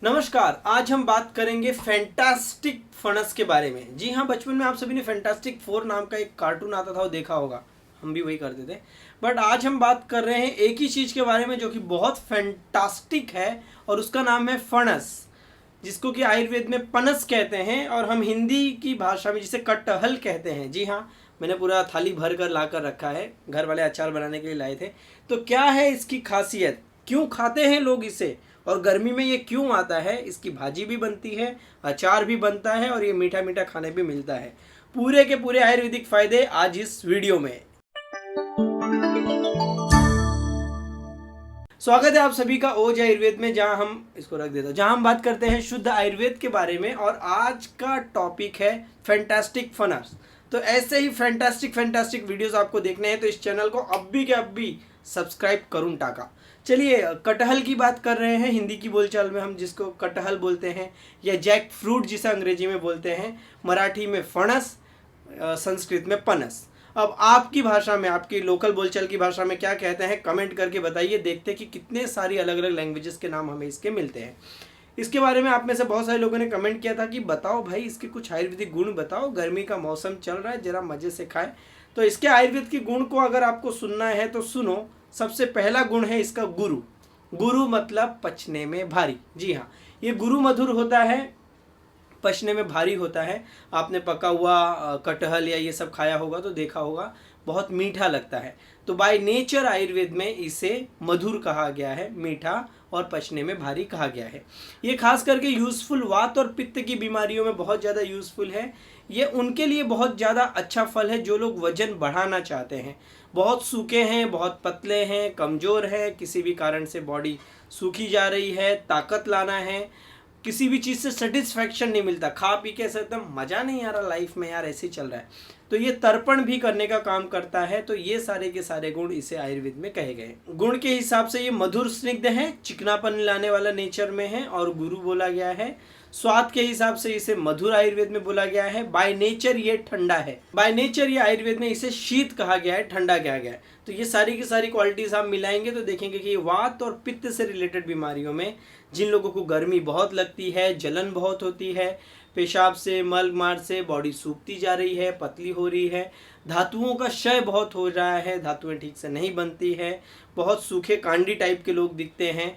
नमस्कार। आज हम बात करेंगे फैंटास्टिक फनस के बारे में। जी हाँ, बचपन में आप सभी ने फैंटास्टिक फोर नाम का एक कार्टून आता था वो देखा होगा, हम भी वही करते थे। बट आज हम बात कर रहे हैं एक ही चीज़ के बारे में जो कि बहुत फैंटास्टिक है और उसका नाम है फणस, जिसको कि आयुर्वेद में पनस कहते हैं और हम हिंदी की भाषा में जिसे कटहल कहते हैं। जी हाँ, मैंने पूरा थाली भर कर ला कर रखा है, घर वाले अचार बनाने के लिए लाए थे। तो क्या है इसकी खासियत, क्यों खाते हैं लोग इसे, और गर्मी में ये क्यों आता है। इसकी भाजी भी बनती है, अचार भी बनता है और ये मीठा मीठा खाने भी मिलता है। पूरे के पूरे आयुर्वेदिक फायदे आज इस वीडियो में। स्वागत है आप सभी का ओज आयुर्वेद में, जहां हम इसको रख देता हूं, जहां हम बात करते हैं शुद्ध आयुर्वेद के बारे में। और आज का टॉपिक है फैंटास्टिक फनस। तो ऐसे ही फैंटास्टिक वीडियोस आपको देखने हैं तो इस चैनल को अभी के अभी सब्सक्राइब करूं टाका। चलिए, कटहल की बात कर रहे हैं। हिंदी की बोलचाल में हम जिसको कटहल बोलते हैं या जैक फ्रूट जिसे अंग्रेजी में बोलते हैं, मराठी में फणस, संस्कृत में पनस। अब आपकी भाषा में, आपकी लोकल बोलचाल की भाषा में क्या कहते हैं, कमेंट करके बताइए। देखते हैं कि कितने सारी अलग अलग लैंग्वेजेस के नाम हमें इसके मिलते हैं। इसके बारे में आप में से बहुत सारे लोगों ने कमेंट किया था कि बताओ भाई इसके कुछ आयुर्वेदिक गुण बताओ, गर्मी का मौसम चल रहा है, जरा मजे से खाए। तो इसके आयुर्वेद के गुण को अगर आपको सुनना है तो सुनो। सबसे पहला गुण है इसका गुरु। गुरु मतलब पचने में भारी। जी हाँ, ये गुरु मधुर होता है, पचने में भारी होता है। आपने पका हुआ कटहल या ये सब खाया होगा तो देखा होगा, बहुत मीठा लगता है। तो बाय नेचर आयुर्वेद में इसे मधुर कहा गया है, मीठा और पचने में भारी कहा गया है। ये खास करके यूज़फुल वात और पित्त की बीमारियों में बहुत ज़्यादा यूज़फुल है। ये उनके लिए बहुत ज़्यादा अच्छा फल है जो लोग वजन बढ़ाना चाहते हैं, बहुत सूखे हैं, बहुत पतले हैं, कमज़ोर हैं, किसी भी कारण से बॉडी सूखी जा रही है, ताकत लाना है, किसी भी चीज़ से सेटिस्फैक्शन नहीं मिलता, खा पी के ऐसा एकदम मज़ा नहीं आ रहा लाइफ में, यार ऐसे ही चल रहा है, तो ये तर्पण भी करने का काम करता है। तो ये सारे के सारे गुण इसे आयुर्वेद में कहे गए। गुण के हिसाब से ये मधुर स्निग्ध है, चिकनापन लाने वाला नेचर में है और गुरु बोला गया है। स्वाद के हिसाब से इसे मधुर आयुर्वेद में बोला गया है। बाय नेचर ये ठंडा है, बाय नेचर ये आयुर्वेद में इसे शीत कहा गया है, ठंडा कहा गया है। तो ये सारी की सारी क्वालिटीज आप मिलाएंगे तो देखेंगे कि वात और पित्त से रिलेटेड बीमारियों में जिन लोगों को गर्मी बहुत लगती है, जलन बहुत होती है, पेशाब से, मल मार से बॉडी सूखती जा रही है, पतली हो रही है, धातुओं का क्षय बहुत हो रहा है, धातुएं ठीक से नहीं बनती है, बहुत सूखे कांडी टाइप के लोग दिखते हैं,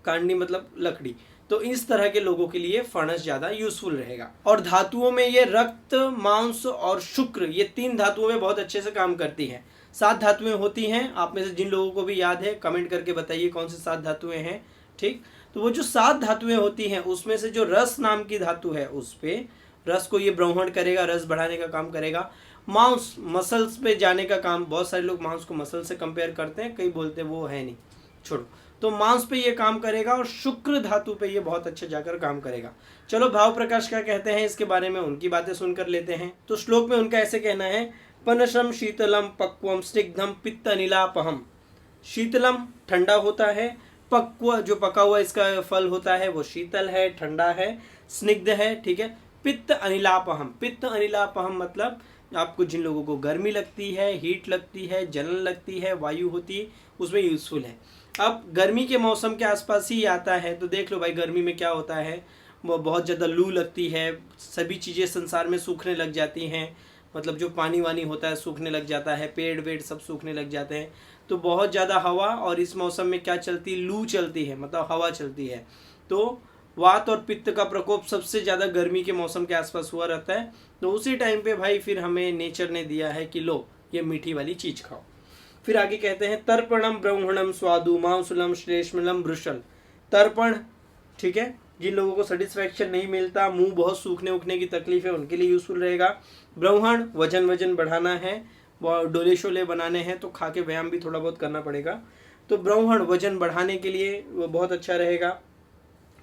कांडी मतलब लकड़ी, तो इस तरह के लोगों के लिए फणस ज़्यादा यूजफुल रहेगा। और धातुओं में ये रक्त, मांस और शुक्र, ये 3 धातुओं में बहुत अच्छे से काम करती हैं। 7 धातुएं होती हैं। आप में से जिन लोगों को भी याद है कमेंट करके बताइए कौन से 7 धातुएं हैं। ठीक, तो वो जो 7 धातुएं होती हैं उसमें से जो रस नाम की धातु है, उस पे रस को ये ब्रह्मण करेगा, रस बढ़ाने का काम करेगा। मांस, मसल्स पे जाने का काम, बहुत सारे लोग मांस को मसल से कंपेयर करते हैं, कई बोलते हैं वो है नहीं, छोड़ो। तो मांस पे ये काम करेगा और शुक्र धातु पे ये बहुत अच्छा जाकर काम करेगा। चलो, भाव प्रकाश क्या कहते हैं इसके बारे में, उनकी बातें सुनकर लेते हैं। तो श्लोक में उनका ऐसे कहना है, पनशम शीतलम पक्वम स्निग्धम पित्त अनिलापहम। शीतलम ठंडा होता है, पक्व जो पका हुआ इसका फल होता है वो शीतल है, ठंडा है, स्निग्ध है, ठीक है। पित्त अनिलापहम, पित्त अनिलापहम मतलब आपको जिन लोगों को गर्मी लगती है, हीट लगती है, जलन लगती है, वायु होती है, उसमें यूजफुल है। अब गर्मी के मौसम के आसपास ही आता है तो देख लो भाई, गर्मी में क्या होता है, वो बहुत ज़्यादा लू लगती है, सभी चीज़ें संसार में सूखने लग जाती हैं, मतलब जो पानी वानी होता है सूखने लग जाता है, पेड़ वेड़ सब सूखने लग जाते हैं। तो बहुत ज़्यादा हवा, और इस मौसम में क्या चलती, लू चलती है, मतलब हवा चलती है। तो वात और पित्त का प्रकोप सबसे ज़्यादा गर्मी के मौसम के आसपास हुआ रहता है। तो उसी टाइम पे भाई फिर हमें नेचर ने दिया है कि लो ये मीठी वाली चीज़ खाओ। फिर आगे कहते हैं, तर्पणम ब्रह्मणम स्वादु मांसुलम श्लेष्मलम वृषल। तर्पण, ठीक है, जिन लोगों को सेटिस्फैक्शन नहीं मिलता, मुंह बहुत सूखने उखने की तकलीफ है, उनके लिए यूजफुल रहेगा। ब्रह्मण, वजन बढ़ाना है, डोले शोले बनाने हैं तो खा के व्यायाम भी थोड़ा बहुत करना पड़ेगा, तो ब्रह्मण वजन बढ़ाने के लिए वो बहुत अच्छा रहेगा।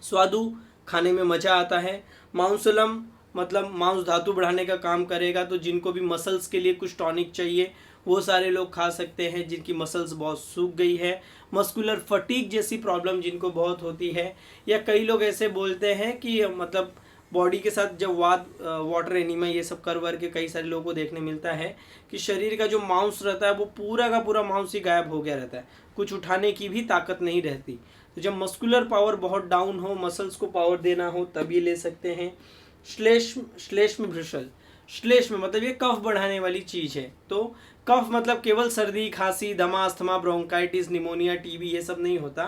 स्वादु, खाने में मज़ा आता है। मांसुलम मतलब मांस धातु बढ़ाने का काम करेगा, तो जिनको भी मसल्स के लिए कुछ टॉनिक चाहिए वो सारे लोग खा सकते हैं, जिनकी मसल्स बहुत सूख गई है, मस्कुलर फटीग जैसी प्रॉब्लम जिनको बहुत होती है, या कई लोग ऐसे बोलते हैं कि मतलब बॉडी के साथ जब वाटर एनीमिया ये सब कर वर के कई सारे लोगों को देखने मिलता है कि शरीर का जो मांस रहता है वो पूरा का पूरा मांस ही गायब हो गया रहता है, कुछ उठाने की भी ताकत नहीं रहती। तो जब मस्कुलर पावर बहुत डाउन हो, मसल्स को पावर देना हो, तब ये ले सकते हैं। श्लेष्म भृशल, श्लेष्म मतलब ये कफ बढ़ाने वाली चीज़ है। तो कफ मतलब केवल सर्दी, खांसी, दमा, अस्थमा, ब्रोंकाइटिस, निमोनिया, टीबी ये सब नहीं होता।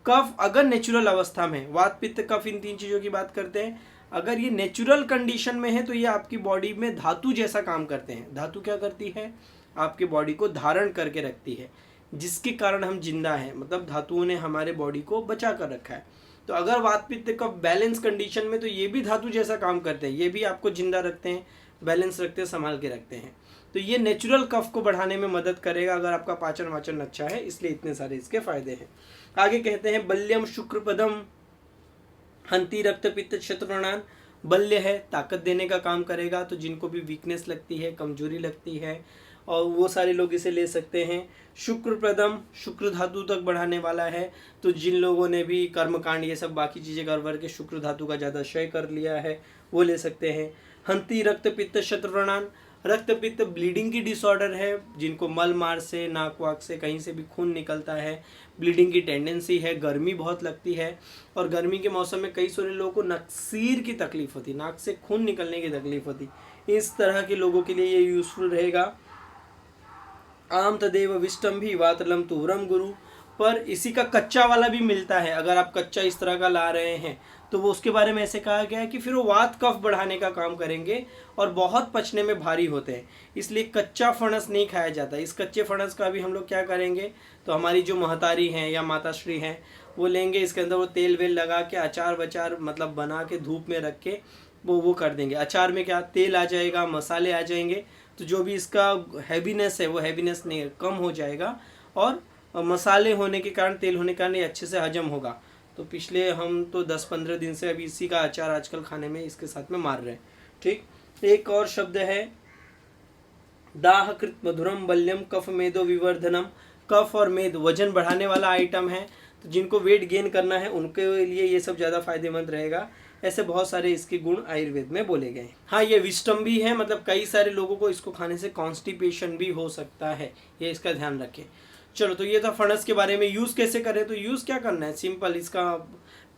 कफ अगर नेचुरल अवस्था में, वात पित्त कफ इन 3 चीज़ों की बात करते हैं, अगर ये नेचुरल कंडीशन में है तो ये आपकी बॉडी में धातु जैसा काम करते हैं। धातु क्या करती है? आपके बॉडी को धारण करके रखती है, जिसके कारण हम जिंदा हैं, मतलब धातुओं ने हमारे बॉडी को बचा कर रखा है। तो अगर वात पित्त कफ बैलेंस कंडीशन में, तो ये भी धातु जैसा काम करते हैं, ये भी आपको जिंदा रखते हैं, बैलेंस रखते हैं, संभाल के रखते हैं। तो ये नेचुरल कफ को बढ़ाने में मदद करेगा अगर आपका पाचन वाचन अच्छा है, इसलिए इतने सारे इसके फायदे हैं। आगे कहते हैं बल्यम शुक्रपदम हंति रक्त पित्त शत्रुणान। बल्य है, ताकत देने का काम करेगा, तो जिनको भी वीकनेस लगती है, कमजोरी लगती है, और वो सारे लोग इसे ले सकते हैं। शुक्रप्रदम, शुक्र धातु तक बढ़ाने वाला है, तो जिन लोगों ने भी कर्मकांड ये सब बाकी चीज़ें कर वर के शुक्र धातु का ज़्यादा क्षय कर लिया है, वो ले सकते हैं। हंति रक्त पित्त शत्रुणान, रक्त पित्त ब्लीडिंग की डिसऑर्डर है, जिनको मल मार से, नाक वाक से कहीं से भी खून निकलता है, ब्लीडिंग की टेंडेंसी है, गर्मी बहुत लगती है, और गर्मी के मौसम में कई सारे लोगों को नक्सीर की तकलीफ होती, नाक से खून निकलने की तकलीफ होती। इस तरह के लोगों के लिए ये यूजफुल रहेगा। आम तदेव विष्टम भी वातलम तुरम गुरु, पर इसी का कच्चा वाला भी मिलता है। अगर आप कच्चा इस तरह का ला रहे हैं तो वो उसके बारे में ऐसे कहा गया है कि फिर वो वात कफ बढ़ाने का काम करेंगे और बहुत पचने में भारी होते हैं, इसलिए कच्चा फणस नहीं खाया जाता। इस कच्चे फणस का भी हम लोग क्या करेंगे, तो हमारी जो महतारी हैं या माताश्री हैं वो लेंगे, इसके अंदर वो तेल वेल लगा के अचार वचार मतलब बना के धूप में रख के वो कर देंगे। अचार में क्या तेल आ जाएगा, मसाले आ जाएंगे, तो जो भी इसका हैवीनेस है वो हैवीनेस नहीं कम हो जाएगा, और मसाले होने के कारण, तेल होने के कारण ये अच्छे से हजम होगा। तो पिछले हम तो 10-15 दिन से अभी इसी का अचार आजकल खाने में इसके साथ में मार रहे हैं। ठीक, एक और शब्द है दाहकृत मधुरम बल्यम कफ मेदो विवर्धनम। कफ और मेद वजन बढ़ाने वाला आइटम है, तो जिनको वेट गेन करना है उनके लिए ये सब ज़्यादा फायदेमंद रहेगा। ऐसे बहुत सारे इसके गुण आयुर्वेद में बोले गए। हाँ, ये विस्टम भी है, मतलब कई सारे लोगों को इसको खाने से कॉन्स्टिपेशन भी हो सकता है, ये इसका ध्यान रखें। चलो, तो ये था फणस के बारे में। यूज़ कैसे करें, तो यूज़ क्या करना है, सिंपल, इसका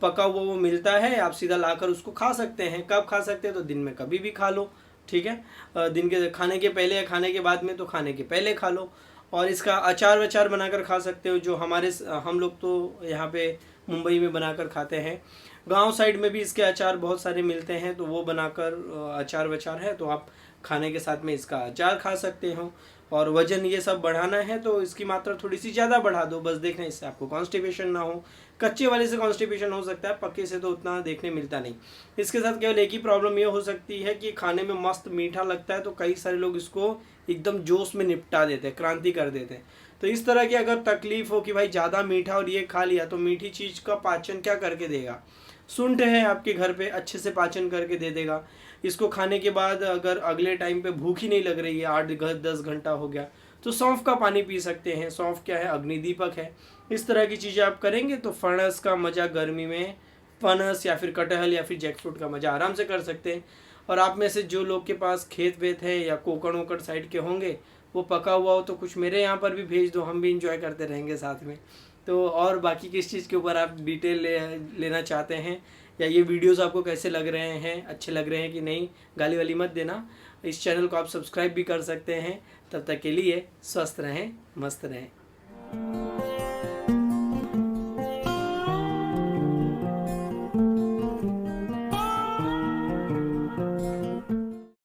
पका हुआ वो मिलता है, आप सीधा लाकर उसको खा सकते हैं। कब खा सकते हैं, तो दिन में कभी भी खा लो, ठीक है, दिन के खाने के पहले या खाने के बाद में, तो खाने के पहले खा लो। और इसका अचार वचार बनाकर खा सकते हो, जो हम लोग तो यहाँ पे मुंबई में बनाकर खाते हैं। गांव साइड में भी इसके अचार बहुत सारे मिलते हैं, तो वो बनाकर अचार वचार है, तो आप खाने के साथ में इसका अचार खा सकते हो। और वजन ये सब बढ़ाना है तो इसकी मात्रा थोड़ी सी ज़्यादा बढ़ा दो, बस देखना इससे आपको कॉन्स्टिपेशन ना हो। कच्चे वाले से कॉन्स्टिपेशन हो सकता है, पक्के से तो उतना देखने मिलता नहीं। इसके साथ केवल एक ही प्रॉब्लम ये हो सकती है कि खाने में मस्त मीठा लगता है, तो कई सारे लोग इसको एकदम जोश में निपटा देते हैं, क्रांति कर देते हैं। तो इस तरह की अगर तकलीफ हो कि भाई ज़्यादा मीठा और ये खा लिया, तो मीठी चीज़ का पाचन क्या करके देगा, सूंठ है आपके घर पे, अच्छे से पाचन करके दे देगा। इसको खाने के बाद अगर अगले टाइम पे भूख ही नहीं लग रही है, 8-10 घंटा हो गया, तो सौंफ का पानी पी सकते हैं। सौंफ क्या है, अग्निदीपक है। इस तरह की चीज़ें आप करेंगे तो फणस का मज़ा गर्मी में, फणस या फिर कटहल या फिर जैकफ्रूट का मज़ा आराम से कर सकते हैं। और आप में से जो लोग के पास खेत वेत है या कोकण वोकड़ साइड के होंगे, वो पका हुआ हो तो कुछ मेरे यहाँ पर भी भेज दो, हम भी इंजॉय करते रहेंगे साथ में। तो और बाकी किस चीज़ के ऊपर आप डिटेल लेना चाहते हैं, या ये वीडियोस आपको कैसे लग रहे हैं, अच्छे लग रहे हैं कि नहीं, गाली वाली मत देना। इस चैनल को आप सब्सक्राइब भी कर सकते हैं। तब तक के लिए स्वस्थ रहें, मस्त रहें।